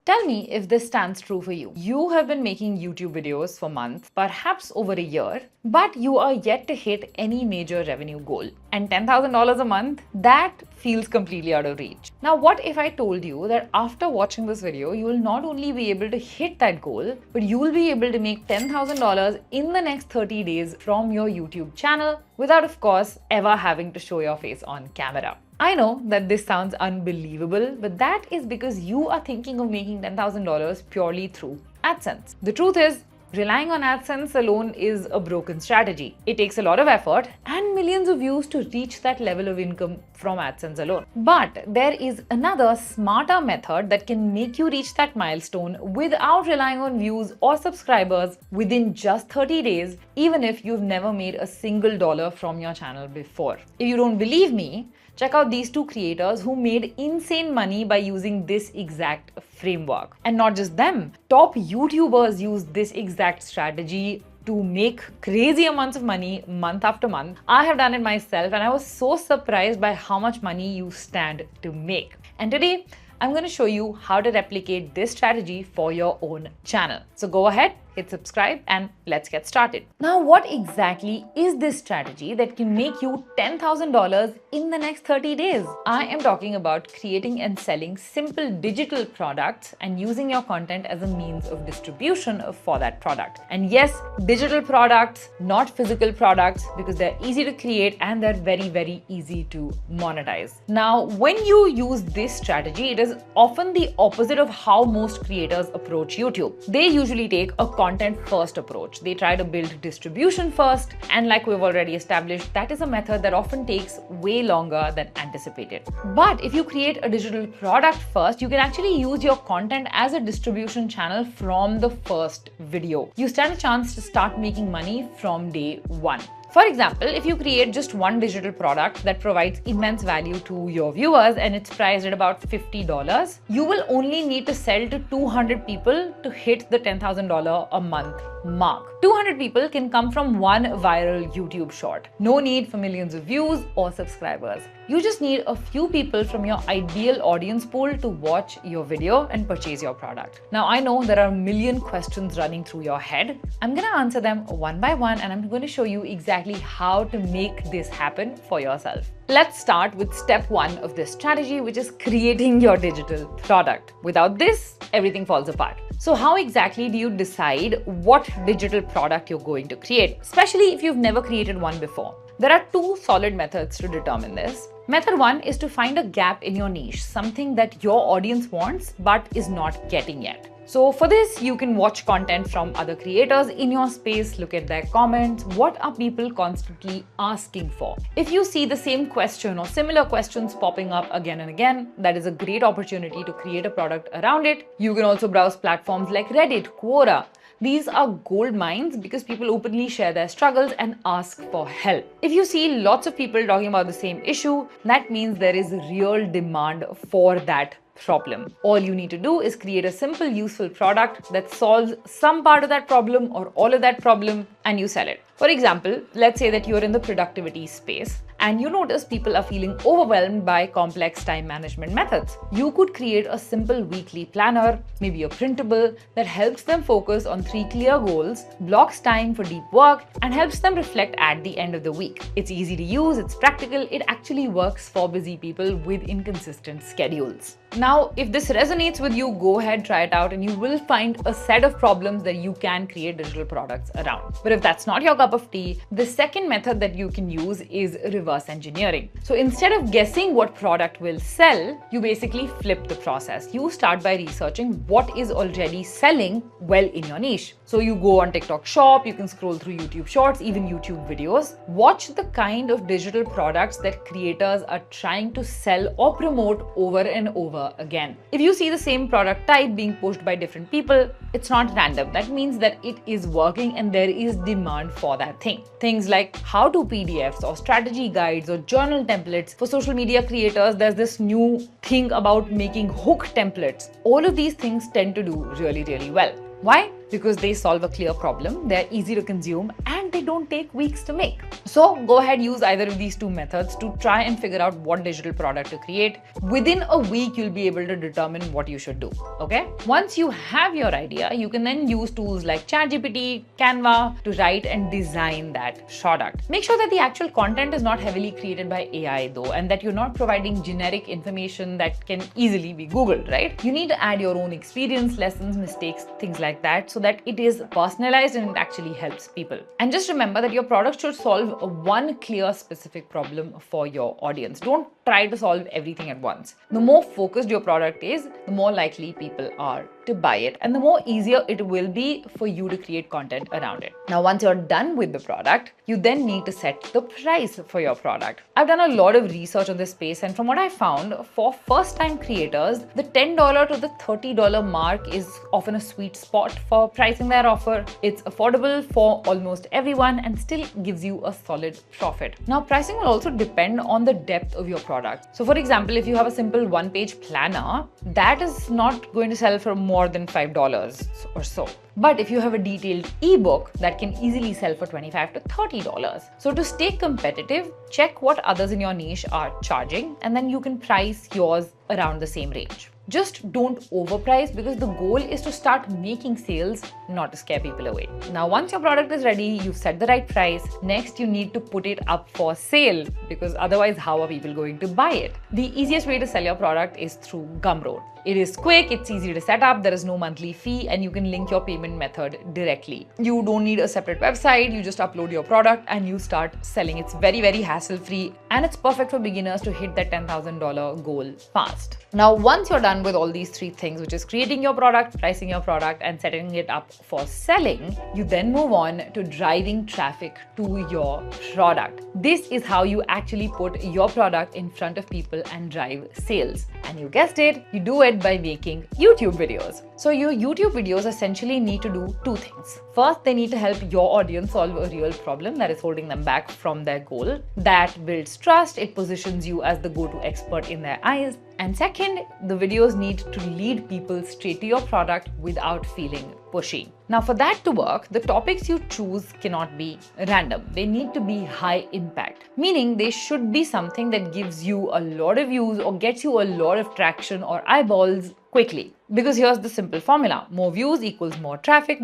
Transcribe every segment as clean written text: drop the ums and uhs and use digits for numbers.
Tell me if this stands true for you. You have been making YouTube videos for months, perhaps over a year, but you are yet to hit any major revenue goal. And $10,000 a month, that feels completely out of reach. Now, what if I told you that after watching this video, you will not only be able to hit that goal, but you will be able to make $10,000 in the next 30 days from your YouTube channel without, of course, ever having to show your face on camera. I know that this sounds unbelievable, but that is because you are thinking of making $10,000 purely through AdSense. The truth is, relying on AdSense alone is a broken strategy. It takes a lot of effort and millions of views to reach that level of income from AdSense alone. But there is another smarter method that can make you reach that milestone without relying on views or subscribers within just 30 days, even if you've never made a single dollar from your channel before. If you don't believe me, check out these two creators who made insane money by using this exact framework. And not just them, top YouTubers use this exact strategy to make crazy amounts of money month after month. I have done it myself and I was so surprised by how much money you stand to make. And today, I'm going to show you how to replicate this strategy for your own channel. So go ahead, hit subscribe and let's get started. Now, what exactly is this strategy that can make you $10,000 in the next 30 days? I am talking about creating and selling simple digital products and using your content as a means of distribution for that product. And yes, digital products, not physical products, because they're easy to create and they're very, very easy to monetize. Now, when you use this strategy, it is often the opposite of how most creators approach YouTube. They usually take a content first approach. They try to build distribution first, and like we've already established, that is a method that often takes way longer than anticipated. But if you create a digital product first, you can actually use your content as a distribution channel from the first video. You stand a chance to start making money from day one. For example, if you create just one digital product that provides immense value to your viewers and it's priced at about $50, you will only need to sell to 200 people to hit the $10,000 a month mark. 200 people can come from one viral YouTube short. No need for millions of views or subscribers. You just need a few people from your ideal audience pool to watch your video and purchase your product. Now, I know there are a million questions running through your head. I'm going to answer them one by one and I'm going to show you exactly how to make this happen for yourself. Let's start with step one of this strategy, which is creating your digital product. Without this, everything falls apart. So how exactly do you decide what digital product you're going to create, especially if you've never created one before? There are two solid methods to determine this. Method one is to find a gap in your niche, something that your audience wants but is not getting yet. So for this, you can watch content from other creators in your space, look at their comments. What are people constantly asking for? If you see the same question or similar questions popping up again and again, that is a great opportunity to create a product around it. You can also browse platforms like Reddit, Quora. These are gold mines because people openly share their struggles and ask for help. If you see lots of people talking about the same issue, that means there is real demand for that problem. All you need to do is create a simple, useful product that solves some part of that problem or all of that problem, and you sell it. For example, let's say that you're in the productivity space and you notice people are feeling overwhelmed by complex time management methods. You could create a simple weekly planner, maybe a printable, that helps them focus on 3 clear goals, blocks time for deep work, and helps them reflect at the end of the week. It's easy to use, it's practical, it actually works for busy people with inconsistent schedules. Now, if this resonates with you, go ahead, try it out, and you will find a set of problems that you can create digital products around. But if that's not your cup of tea, the second method that you can use is reverse engineering. So instead of guessing what product will sell, you basically flip the process. You start by researching what is already selling well in your niche. So you go on TikTok Shop, you can scroll through YouTube Shorts, even YouTube videos. Watch the kind of digital products that creators are trying to sell or promote over and over again. If you see the same product type being pushed by different people, it's not random. That means that it is working and there is demand for that thing. Things like how-to PDFs or strategy guides or journal templates. For social media creators, there's this new thing about making hook templates. All of these things tend to do really, really well. Why? Because they solve a clear problem, they're easy to consume, and they don't take weeks to make. So go ahead, use either of these two methods to try and figure out what digital product to create. Within a week, you'll be able to determine what you should do. Okay? Once you have your idea, you can then use tools like ChatGPT, Canva to write and design that product. Make sure that the actual content is not heavily created by AI though, and that you're not providing generic information that can easily be Googled, right? You need to add your own experience, lessons, mistakes, things like that, so that it is personalized and it actually helps people. And just remember that your product should solve one clear specific problem for your audience. Don't try to solve everything at once. The more focused your product is, the more likely people are to buy it, and the more easier it will be for you to create content around it. Now, once you're done with the product, you then need to set the price for your product. I've done a lot of research on this space, and from what I found, for first-time creators, the $10 to the $30 mark is often a sweet spot for pricing their offer. It's affordable for almost everyone and still gives you a solid profit. Now, pricing will also depend on the depth of your product. So, for example, if you have a simple one-page planner, that is not going to sell for more than $5 or so. But if you have a detailed ebook, that can easily sell for $25 to $30. So to stay competitive, check what others in your niche are charging, and then you can price yours around the same range. Just don't overprice, because the goal is to start making sales, not to scare people away. Now, once your product is ready, you've set the right price. Next, you need to put it up for sale, because otherwise, how are people going to buy it? The easiest way to sell your product is through Gumroad. It is quick, it's easy to set up, there is no monthly fee, and you can link your payment method directly. You don't need a separate website, you just upload your product and you start selling. It's very, very hassle-free, and it's perfect for beginners to hit that $10,000 goal fast. Now, once you're done with all these three things, which is creating your product, pricing your product, and setting it up for selling, you then move on to driving traffic to your product. This is how you actually put your product in front of people and drive sales. And you guessed it, you do it by making YouTube videos. So your YouTube videos essentially need to do two things. First, they need to help your audience solve a real problem that is holding them back from their goal. That builds trust, it positions you as the go-to expert in their eyes. And second, the videos need to lead people straight to your product without feeling pushy. Now, for that to work, the topics you choose cannot be random. They need to be high impact, meaning they should be something that gives you a lot of views or gets you a lot of traction or eyeballs quickly. Because here's the simple formula. More views equals more traffic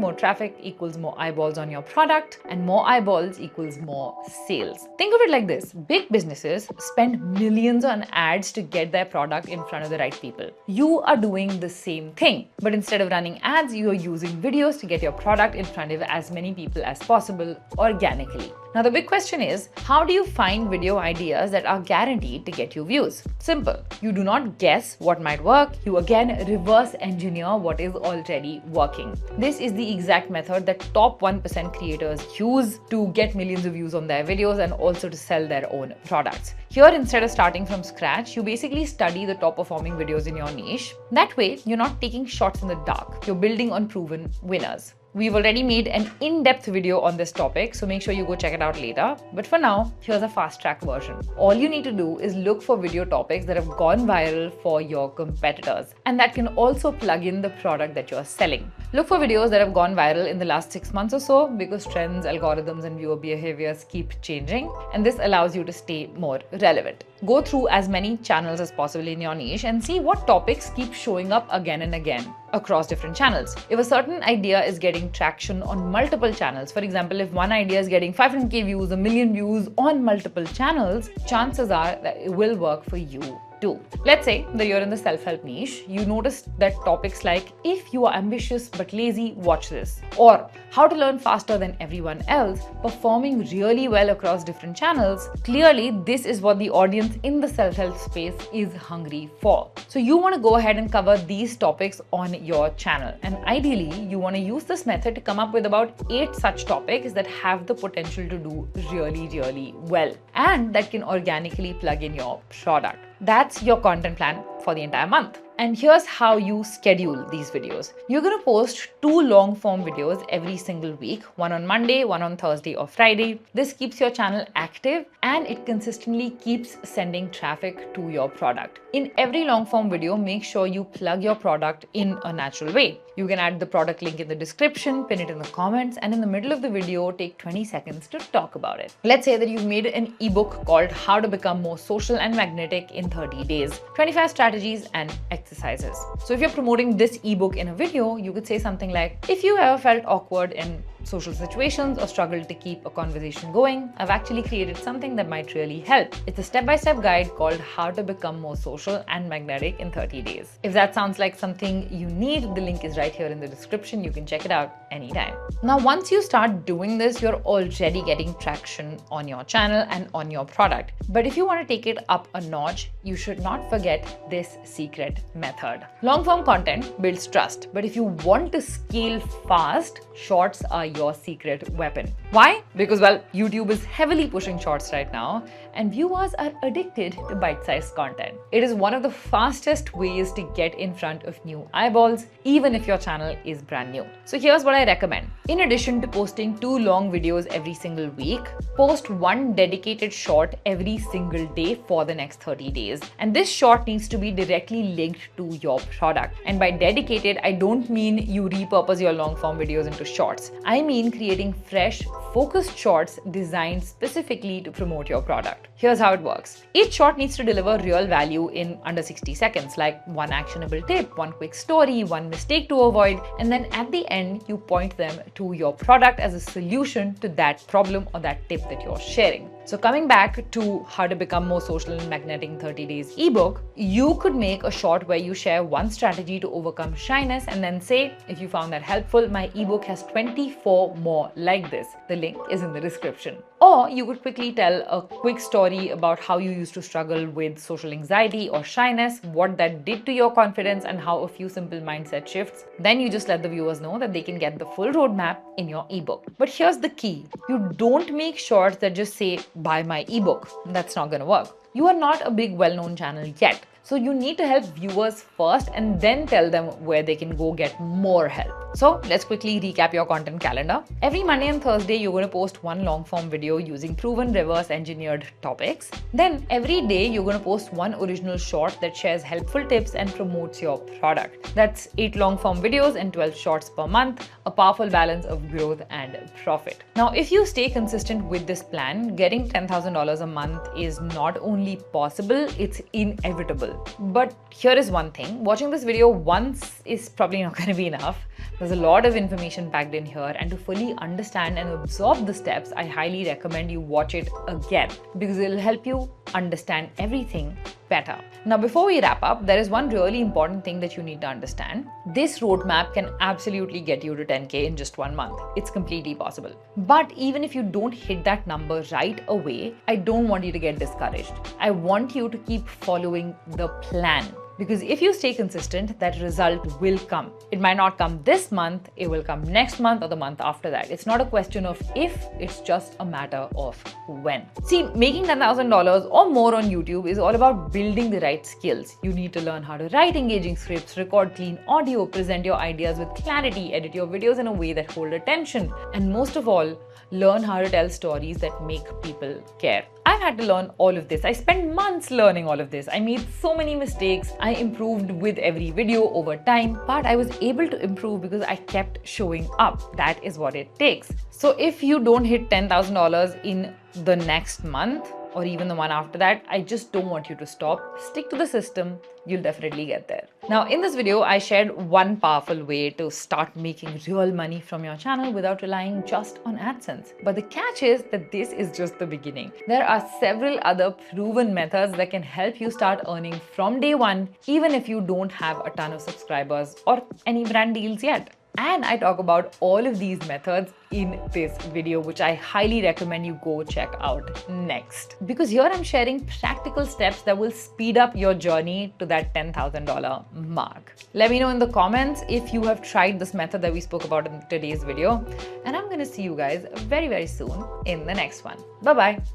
equals more eyeballs on your product, and more eyeballs equals more sales. Think of it like this. Big businesses spend millions on ads to get their product in front of the right people. You are doing the same thing, but instead of running ads, you are using videos to get your product in front of as many people as possible organically. Now, the big question is, how do you find video ideas that are guaranteed to get you views? Simple. You do not guess what might work. You again reverse engineer what is already working. This is the exact method that top 1% creators use to get millions of views on their videos and also to sell their own products. Here, instead of starting from scratch, you basically study the top performing videos in your niche. That way, you're not taking shots in the dark. You're building on proven winners. We've already made an in-depth video on this topic, so make sure you go check it out later. But for now, here's a fast-track version. All you need to do is look for video topics that have gone viral for your competitors, and that can also plug in the product that you're selling. Look for videos that have gone viral in the last 6 months or so, because trends, algorithms, and viewer behaviors keep changing, and this allows you to stay more relevant. Go through as many channels as possible in your niche and see what topics keep showing up again and again across different channels. If a certain idea is getting traction on multiple channels, for example, if one idea is getting 500k views, 1 million views on multiple channels, chances are that it will work for you too. Let's say that you're in the self-help niche. You notice that topics like, if you are ambitious but lazy, watch this, or how to learn faster than everyone else, performing really well across different channels. Clearly, this is what the audience in the self-help space is hungry for. So you want to go ahead and cover these topics on your channel. And ideally, you want to use this method to come up with about 8 such topics that have the potential to do really, really well, and that can organically plug in your product. That's your content plan for the entire month. And here's how you schedule these videos. You're going to post 2 long form videos every single week, one on Monday, one on Thursday or Friday. This keeps your channel active and it consistently keeps sending traffic to your product. In every long form video, make sure you plug your product in a natural way. You can add the product link in the description, pin it in the comments, and in the middle of the video, take 20 seconds to talk about it. Let's say that you've made an ebook called How to Become More Social and Magnetic in 30 Days, 25 Strategies and Exercises. So if you're promoting this ebook in a video, you could say something like, if you ever felt awkward in social situations or struggled to keep a conversation going, I've actually created something that might really help. It's a step-by-step guide called How to Become More Social and Magnetic in 30 Days. If that sounds like something you need, the link is right here in the description. You can check it out anytime. Now, once you start doing this, you're already getting traction on your channel and on your product. But if you want to take it up a notch, you should not forget this secret method. Long-form content builds trust, but if you want to scale fast, shorts are your secret weapon. Why? Because, well, YouTube is heavily pushing shorts right now and viewers are addicted to bite-sized content. It is one of the fastest ways to get in front of new eyeballs, even if your channel is brand new. So here's what I recommend. In addition to posting 2 long videos every single week, post 1 dedicated short every single day for the next 30 days. And this short needs to be directly linked to your product. And by dedicated, I don't mean you repurpose your long form videos into shorts. I mean creating fresh, focused shorts designed specifically to promote your product. Here's how it works. Each short needs to deliver real value in under 60 seconds, like 1 actionable tip, 1 quick story, 1 mistake to avoid, and then at the end, you point them to your product as a solution to that problem or that tip that you're sharing. So coming back to How to Become More Social and Magnetic in 30 Days ebook, you could make a short where you share 1 strategy to overcome shyness and then say, if you found that helpful, my ebook has 24 more like this. The link is in the description. Or you could quickly tell a quick story about how you used to struggle with social anxiety or shyness, what that did to your confidence, and how a few simple mindset shifts. Then you just let the viewers know that they can get the full roadmap in your ebook. But here's the key. You don't make shorts that just say, buy my ebook. That's not going to work. You are not a big well-known channel yet. So you need to help viewers first and then tell them where they can go get more help. So let's quickly recap your content calendar. Every Monday and Thursday, you're going to post 1 long form video using proven reverse engineered topics. Then every day, you're going to post 1 original short that shares helpful tips and promotes your product. That's 8 long form videos and 12 shorts per month, a powerful balance of growth and profit. Now, if you stay consistent with this plan, getting $10,000 a month is not only possible, it's inevitable. But here is one thing, watching this video once is probably not going to be enough. There's a lot of information packed in here, and to fully understand and absorb the steps, I highly recommend you watch it again because it'll help you understand everything better. Now, before we wrap up, there is one really important thing that you need to understand. This roadmap can absolutely get you to 10K in just 1 month. It's completely possible. But even if you don't hit that number right away, I don't want you to get discouraged. I want you to keep following the plan. Because if you stay consistent, that result will come. It might not come this month, it will come next month or the month after that. It's not a question of if, it's just a matter of when. See, making $10,000 or more on YouTube is all about building the right skills. You need to learn how to write engaging scripts, record clean audio, present your ideas with clarity, edit your videos in a way that hold attention, and most of all, learn how to tell stories that make people care. I've had to learn all of this. I spent months learning all of this. I made so many mistakes. I improved with every video over time, but I was able to improve because I kept showing up. That is what it takes. So if you don't hit $10,000 in the next month, or even the one after that, I just don't want you to stop. Stick to the system, you'll definitely get there. Now, in this video, I shared one powerful way to start making real money from your channel without relying just on AdSense. But the catch is that this is just the beginning. There are several other proven methods that can help you start earning from day one, even if you don't have a ton of subscribers or any brand deals yet. And I talk about all of these methods in this video, which I highly recommend you go check out next. Because here I'm sharing practical steps that will speed up your journey to that $10,000 mark. Let me know in the comments if you have tried this method that we spoke about in today's video. And I'm going to see you guys very, very soon in the next one. Bye-bye.